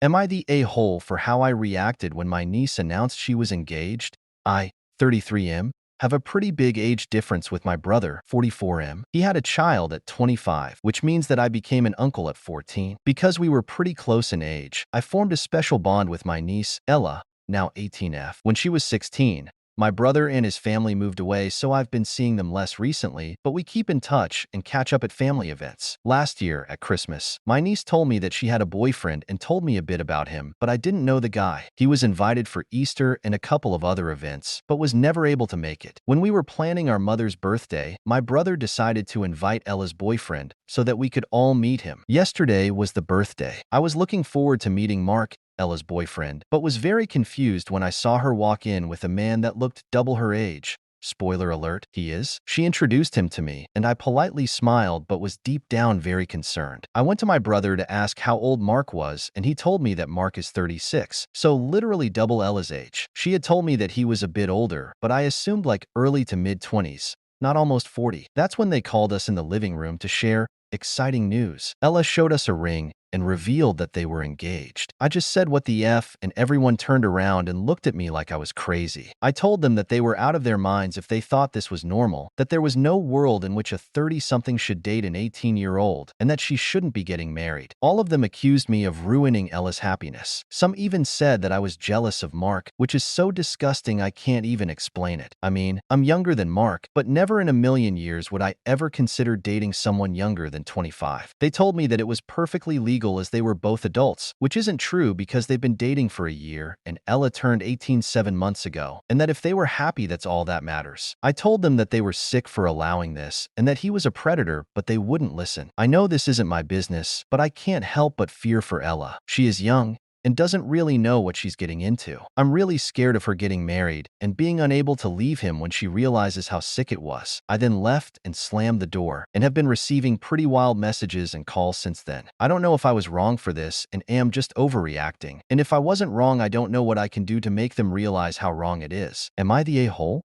Am I the a-hole for how I reacted when my niece announced she was engaged? I, 33M, have a pretty big age difference with my brother, 44M. He had a child at 25, which means that I became an uncle at 14. Because we were pretty close in age, I formed a special bond with my niece, Ella, now 18F. When she was 16, my brother and his family moved away, so I've been seeing them less recently, but we keep in touch and catch up at family events. Last year, at Christmas, my niece told me that she had a boyfriend and told me a bit about him, but I didn't know the guy. He was invited for Easter and a couple of other events, but was never able to make it. When we were planning our mother's birthday, my brother decided to invite Ella's boyfriend so that we could all meet him. Yesterday was the birthday. I was looking forward to meeting Mark, Ella's boyfriend, but was very confused when I saw her walk in with a man that looked double her age. Spoiler alert, he is. She introduced him to me, and I politely smiled but was deep down very concerned. I went to my brother to ask how old Mark was, and he told me that Mark is 36, so literally double Ella's age. She had told me that he was a bit older, but I assumed like early to mid-20s, not almost 40. That's when they called us in the living room to share exciting news. Ella showed us a ring and revealed that they were engaged. I just said what the F, and everyone turned around and looked at me like I was crazy. I told them that they were out of their minds if they thought this was normal, that there was no world in which a 30-something should date an 18-year-old, and that she shouldn't be getting married. All of them accused me of ruining Ella's happiness. Some even said that I was jealous of Mark, which is so disgusting I can't even explain it. I mean, I'm younger than Mark, but never in a million years would I ever consider dating someone younger than 25. They told me that it was perfectly legal as they were both adults, which isn't true because they've been dating for a year and Ella turned 18 7 months ago, and that if they were happy, that's all that matters. I told them that they were sick for allowing this and that he was a predator, but they wouldn't listen. I know this isn't my business, but I can't help but fear for Ella. She is young and doesn't really know what she's getting into. I'm really scared of her getting married and being unable to leave him when she realizes how sick it was. I then left and slammed the door and have been receiving pretty wild messages and calls since then. I don't know if I was wrong for this and am just overreacting. And if I wasn't wrong, I don't know what I can do to make them realize how wrong it is. Am I the a-hole?